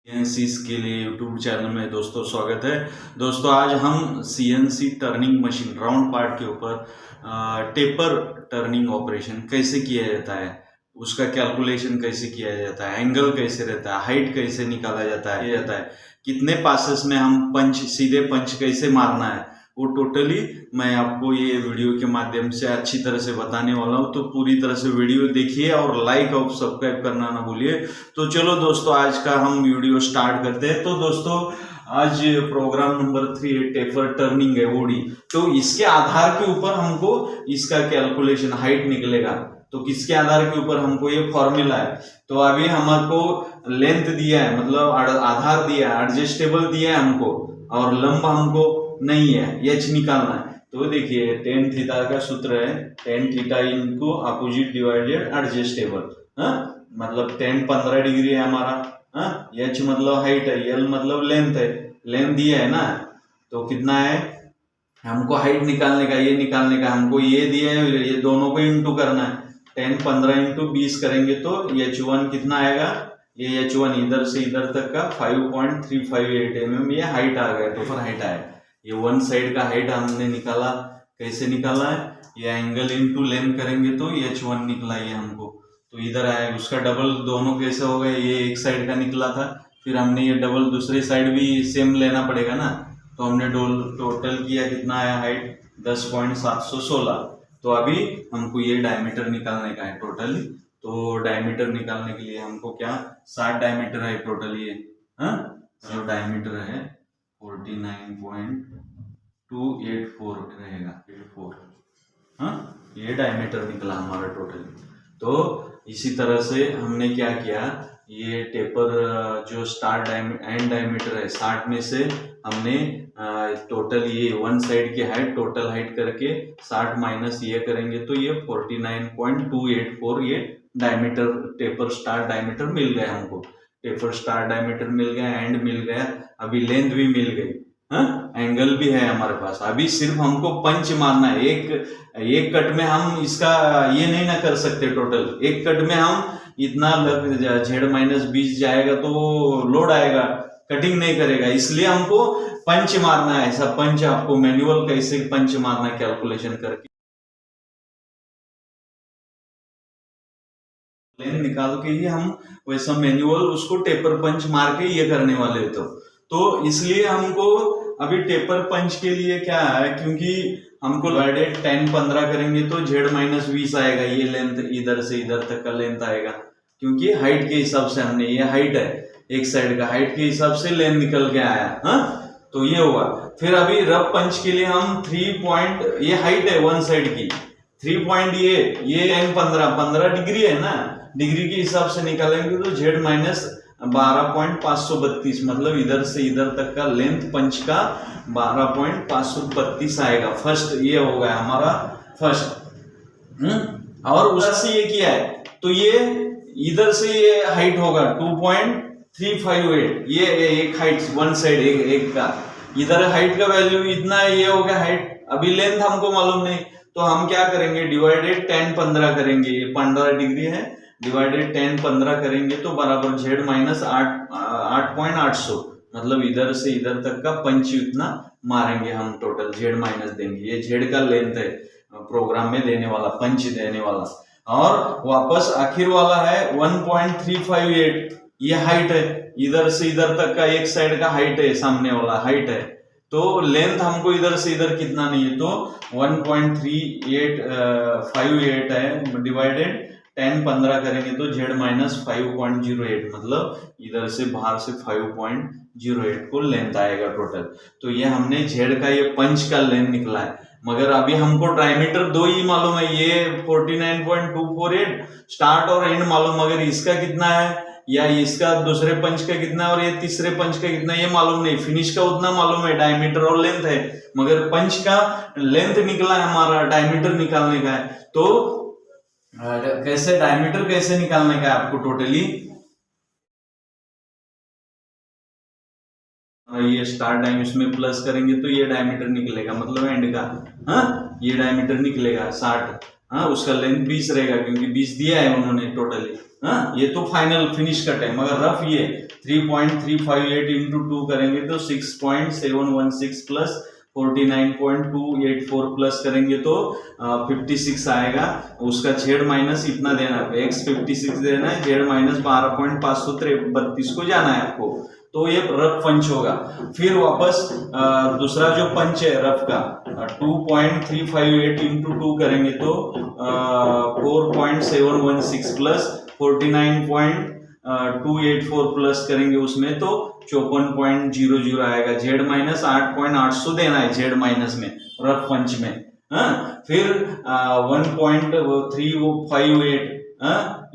CNC के लिए YouTube channel में दोस्तों स्वागत है। दोस्तों आज हम CNC turning machine round part के ऊपर टेपर टर्निंग ऑपरेशन कैसे किया जाता है, उसका कैलकुलेशन कैसे किया जाता है, एंगल कैसे रहता है, हाइट कैसे निकाला जाता है, कितने पासेस में हम सीधे पंच कैसे मारना है, वो टोटली मैं आपको ये वीडियो के माध्यम से अच्छी तरह से बताने वाला हूँ। तो पूरी तरह से वीडियो देखिए और लाइक और सब्सक्राइब करना ना भूलिए। तो चलो दोस्तों आज का हम वीडियो स्टार्ट करते हैं। तो दोस्तों आज प्रोग्राम नंबर 3 है, टेपर टर्निंग है ओडी। तो इसके आधार के ऊपर हमको इसका कैलकुलेशन हाइट निकलेगा। तो किसके आधार के ऊपर हमको ये फॉर्मूला है। तो अभी हमको लेंथ दिया है, मतलब आधार दिया है, एडजस्टेबल दिया है हमको, और लंब हमको नहीं है, एच निकालना है। तो देखिए टेन थीटा का सूत्र है, tan theta into opposite divided adjustable. मतलब टेन 15 डिग्री है हमारा, एच मतलब हाइट है, एल मतलब लेंथ है, लेंथ दिया है ना। तो कितना है हमको हाइट निकालने का, ये निकालने का हमको ये दिया है, ये दोनों को इंटू करना है। 10 15 इंटू 20 करेंगे तो H1 कितना आएगा, ये H1 इधर से इधर तक का 5.358 mm ये हाइट आ गया, टोटल हाइट आया। ये वन साइड का हाइट हमने निकाला, कैसे निकाला है, ये एंगल इंटू लेंथ करेंगे तो H1 निकला ये हमको। तो इधर आया, उसका डबल दोनों कैसे हो गए, ये एक साइड का निकला था, फिर हमने ये डबल दूसरे साइड भी सेम लेना पड़ेगा ना। तो हमने टोटल किया, कितना आया हाइट 10.716। तो अभी हमको ये डायमीटर निकालने का है टोटली। तो डायमीटर निकालने के लिए हमको क्या 60 डायमीटर है टोटल ये, जो डायमीटर है 49.284 रहेगा, 84। ये डायमीटर निकला हमारा टोटल। तो इसी तरह से हमने क्या किया, ये टेपर जो स्टार्ट एंड डायमीटर है 60 में से हमने टोटल ये वन साइड की हाइट टोटल हाइट करके 60 माइनस ये करेंगे तो ये 49.284 ये डायमीटर टेपर स्टार डायमीटर मिल गया हमको। टेपर स्टार डायमीटर मिल गया, एंड मिल गया, अभी लेंथ भी मिल गई, एंगल भी है हमारे पास। अभी सिर्फ हमको पंच मारना है, एक कट में हम इसका ये नहीं ना कर सकते, टोटल एक कट में हम इतना Z-20 जाएगा तो लोड आएगा, कटिंग नहीं करेगा, इसलिए हमको पंच मारना है। ऐसा पंच आपको मैनुअल कैसे पंच मारना है कैलकुलेशन करके, लेंथ निकाल के ही हम वैसा मैनुअल उसको टेपर पंच मार के ये करने वाले। तो इसलिए हमको अभी टेपर पंच के लिए क्या है, क्योंकि हमको डिवाइडेड 10 15 करेंगे तो Z-20 आएगा, ये लेंथ इधर से इधर तक का लेंथ आएगा, क्योंकि हाइट के हिसाब से हमने, ये हाइट है एक साइड का, हाइट के हिसाब से लेंथ निकल के आया। तो ये होगा। फिर अभी रफ पंच के लिए हम 3 ये हाइट है वन साइड की, 3 ये 15 डिग्री है ना, डिग्री के हिसाब से निकालेंगे तो Z-12.532 मतलब इधर से इधर तक का लेंथ पंच का 12.532 आएगा। फर्स्ट ये हो गया हमारा फर्स्ट। और उससे ये किया है तो ये इधर से ये हाइट होगा 2.358, ये एक हाइट वन साइड एक का, इधर हाइट का वैल्यू इतना है, ये हो गया हाइट। अभी लेंथ हमको मालूम नहीं, तो हम क्या करेंगे डिवाइडेड 10 15 करेंगे, ये 15 डिग्री है, डिवाइडेड 10 15 करेंगे तो बराबर Z-8.800 मतलब इधर से इधर तक का पंच इतना मारेंगे हम, टोटल Z- देंगे। ये Z का लेंथ है प्रोग्राम में देने वाला, पंच देने वाला। और वापस आखिर वाला है 1.358, ये हाइट है, इधर से इधर तक का एक साइड का हाइट है, सामने वाला हाइट है। तो लेंथ हमको इधर से इधर कितना नहीं है, तो 1.3858 है, डिवाइडेड 10 15 करेंगे तो Z-5.08 मतलब इधर से बाहर से 5.08 को लेंथ आएगा टोटल। तो ये हमने Z का ये पंच का लेंथ निकला है। मगर अभी हमको डायमीटर दो ही मालूम है, ये 49.248 स्टार्ट और एंड मालूम, मगर इसका कितना है या इसका दूसरे पंच का कितना है और ये तीसरे पंच का कितना ये मालूम नहीं। फिनिश का उतना मालूम है, डायमीटर और लेंथ है, मगर पंच का लेंथ निकला है हमारा, डायमीटर निकालने का है। तो कैसे डायमीटर कैसे निकालने का है आपको टोटली, ये स्टार डायमीटर इसमें प्लस करेंगे तो ये डायमीटर निकलेगा, मतलब एंड का, ये डायमीटर निकलेगा 60, उसका लेंथ 20 रहेगा, क्योंकि 20 दिया है उन्होंने टोटली। हाँ, ये तो फाइनल फिनिश कट है, मगर रफ ये 3.358 इंटू 2 करेंगे तो 6.716 प्लस 49.284 प्लस करेंगे तो 56 आएगा। उसका जेड माइनस इतना देना है, एक्स 56 देना है, जेड माइनस 12.532 को जाना है आपको, तो ये रफ पंच होगा। फिर वापस दूसरा जो पंच है रफ का 2.358 इंटू 2 करेंगे तो 4.716 प्लस 49.284 प्लस करेंगे उसमें तो 54.00 आएगा। जेड माइनस 8.800 देना है जेड माइनस में रफ पंच में। फिर 1.358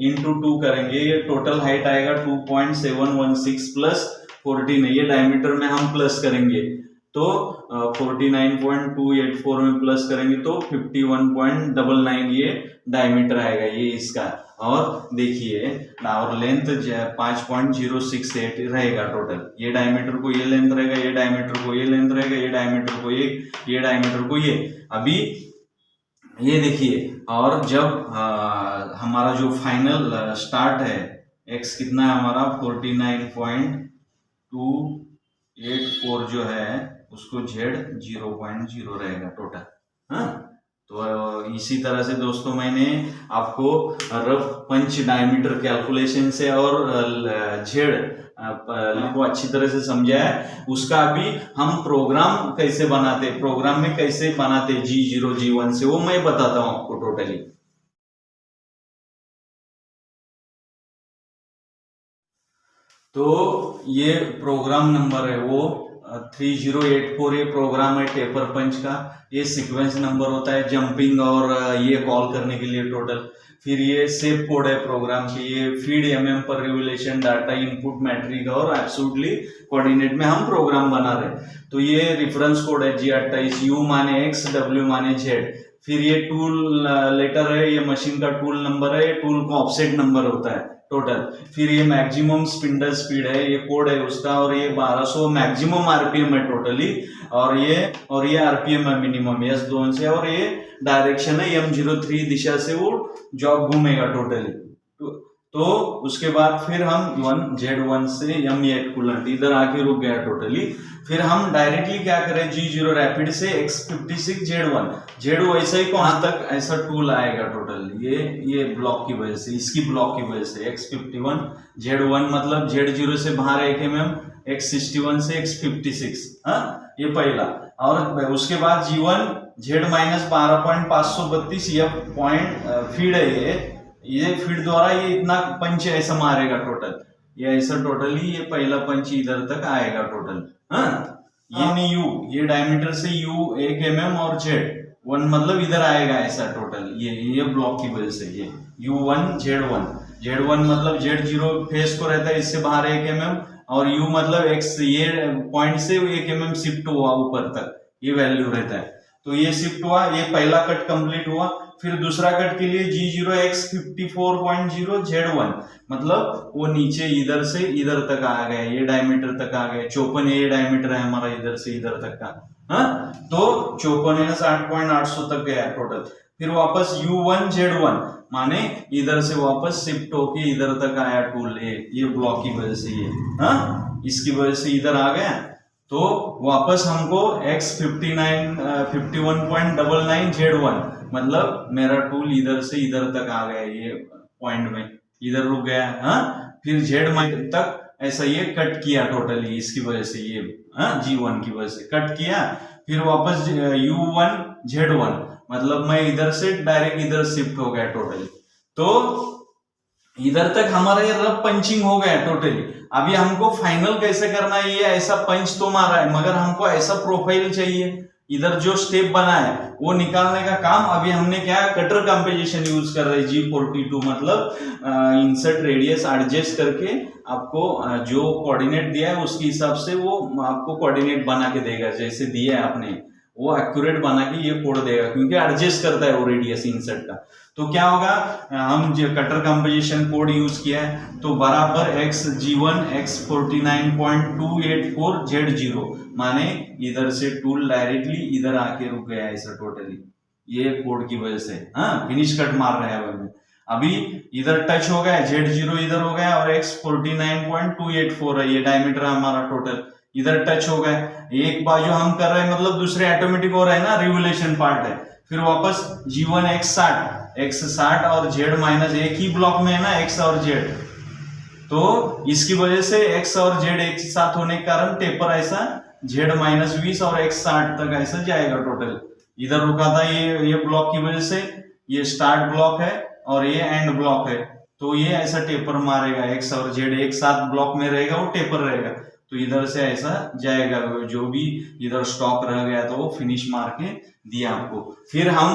इंटू 2 करेंगे, ये टोटल हाइट आएगा 2.716 प्लस 14 है, ये डायमीटर में हम प्लस करेंगे तो 49.284 में प्लस करेंगे तो 51.99 ये डायमीटर आएगा ये इसका। और देखिए और लेंथ 5.068 रहेगा टोटल। ये डायमीटर को ये लेंथ रहेगा, ये डायमीटर को ये लेंथ रहेगा, ये डायमीटर को ये डायमीटर को ये। अभी ये देखिए, और जब हमारा जो फाइनल स्टार्ट है x कितना है हमारा 49.284 जो है उसको z 0.0 रहेगा टोटल। हाँ, तो इसी तरह से दोस्तों मैंने आपको रफ पंच डायमीटर कैलकुलेशन से और जेड को अच्छी तरह से समझाया है। उसका अभी हम प्रोग्राम कैसे बनाते, प्रोग्राम में कैसे बनाते G0 G1 से, वो मैं बताता हूं आपको टोटली। तो ये प्रोग्राम नंबर है वो 3084, ये प्रोग्राम है टेपर पंच का। ये सीक्वेंस नंबर होता है जंपिंग और ये कॉल करने के लिए टोटल। फिर ये सेव कोड है प्रोग्राम की, ये feed mm per revolution data input metric और एब्सोल्युटली कोऑर्डिनेट में हम प्रोग्राम बना रहे। तो ये रेफरेंस कोड है G28, U माने x, W माने z। फिर ये टूल लेटर है, ये मशीन का टूल नंबर है, ये टूल का ऑफसेट नंबर होता है टोटल। फिर ये मैक्सिमम स्पिंडल स्पीड है, ये कोड है उसका, और ये 1200 मैक्सिमम आरपीएम है टोटली, और ये आरपीएम है मिनिमम S2 से, और ये डायरेक्शन है M03 दिशा से वो जॉब घूमेगा टोटली। तो उसके बाद फिर हम Z1 से M8 कूलेंट इधर आके रुक गया टोटली। फिर हम डायरेक्टली क्या करें G0 रैपिड से X56 Z1 वैसे ही वहां तक ऐसा टूल आएगा टोटल। ये ब्लॉक की वजह से, इसकी ब्लॉक की वजह से X51 Z1 मतलब Z0 से बाहर 1 mm, X61 से X56, ये पहला। और उसके बाद G1 Z माइनस 12.532 ये पॉइंट फीड है, ये फीड द्वारा ये इतना पंच ऐसा मारेगा टोटल, ये ऐसा टोटली ये पहला पंच इधर तक आएगा टोटल। ये नहीं U, ये डायमीटर से U 1 mm और Z1 मतलब इधर आएगा ऐसा टोटल। ये ब्लॉक की वजह से ये U1 Z1 मतलब Z0 फेस को रहता है, इससे बाहर 1 mm, और U मतलब X ये पॉइंट से 1 mm शिफ्ट हुआ ऊपर तक, ये वैल्यू रहता है। तो ये शिफ्ट हुआ, ये पहला कट कंप्लीट हुआ। फिर दूसरा कट के लिए G0 X54.0 Z1 मतलब वो नीचे इधर से इधर तक आ गया, ये डायमीटर तक आ गया। 54 ये डायमीटर है हमारा इधर से इधर तक का। तो 54 8.800 तक गया टोटल। फिर वापस U1 Z1 माने इधर से वापस शिफ्ट होके इधर तक आया टूल, ये ब्लॉक की वजह से, ये इसकी वजह से इधर आ गया। तो वापस हमको X51.99 Z1 मतलब मेरा टूल इधर से इधर तक आ गया, ये पॉइंट में इधर रुक गया। फिर Z माइनस तक ऐसा ये कट किया टोटली, इसकी वजह से ये G1 की वजह से कट किया। फिर वापस U1 Z1 मतलब मैं इधर से डायरेक्ट इधर शिफ्ट हो गया टोटली। तो इधर तक हमारा ये रफ पंचिंग हो गया टोटली। अभी हमको फाइनल कैसे करना है, ये ऐसा पंच तो मारा है मगर हमको ऐसा प्रोफाइल चाहिए, इधर जो स्टेप बना है वो निकालने का काम अभी हमने क्या कटर कंपोजिशन यूज कर रहे हैं G42 मतलब इंसर्ट रेडियस एडजस्ट करके आपको जो कोऑर्डिनेट दिया है उसके हिसाब से वो आपको कोऑर्डिनेट बना के देगा, जैसे दिया है आपने वो एक्यूरेट बना के ये कोड देगा, क्योंकि एडजस्ट करता है वो रेडियस इंसर्ट का। तो क्या होगा, हम जो कटर कंपोजिशन कोड यूज किया है तो बराबर X_G1 X49.284 Z0 माने इधर से टूल डायरेक्टली इधर आके रुक गया ऐसा टोटली, ये कोड की वजह से फिनिश कट मार रहा है। अभी इधर टच हो गया, Z0 इधर हो गया और X 49.284 है, ये डायमीटर हमारा टोटल इधर टच हो गया। एक बाजू हम कर रहे हैं मतलब दूसरे ऑटोमेटिक हो रहा है ना, रिवोल्यूशन पार्ट है। फिर वापस G1 X 60 और Z माइनस एक ही ब्लॉक में है ना, X और Z, तो इसकी वजह से X और Z एक साथ होने के कारण टेपर ऐसा Z माइनस 20 और X 60 तक ऐसा जाएगा टोटल। इधर रुका था ये ब्लॉक की वजह से, ये स्टार्ट ब्लॉक है और ये एंड ब्लॉक है, तो ये ऐसा टेपर मारेगा। X और Z एक साथ ब्लॉक में रहेगा, वो टेपर रहेगा, तो इधर से ऐसा जाएगा। जो भी इधर स्टॉक रह गया तो वो फिनिश मार के दिया आपको। फिर हम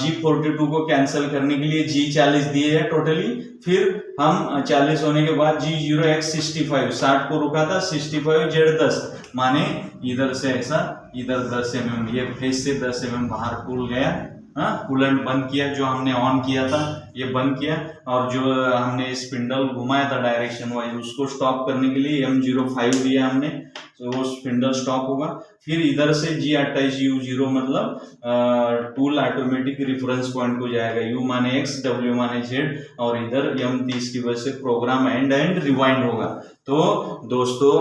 G42 को कैंसिल करने के लिए G40 दिए है टोटली। फिर हम 40 होने के बाद G0 X 65, 60 को रुका था, 65 Z 10, माने इधर से ऐसा इधर 10 mm, ये फेस से 10 mm बाहर खुल गया। कूलेंट बंद किया, जो हमने ऑन किया था ये बंद किया, और जो हमने स्पिंडल घुमाया था डायरेक्शन वाइज उसको स्टॉप करने के लिए M05 दिया हमने, तो वो स्पिंडल स्टॉप होगा। फिर इधर से G28 U0 मतलब टूल ऑटोमेटिक रेफरेंस पॉइंट को जाएगा, U माने X, W माने Z, और इधर M30 की वजह से प्रोग्राम एंड रिवाइंड होगा। तो दोस्तों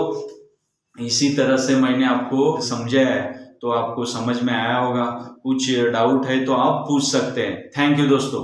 इसी तरह से मैंने आपको समझाया है, तो आपको समझ में आया होगा। कुछ डाउट है तो आप पूछ सकते हैं। थैंक यू दोस्तों।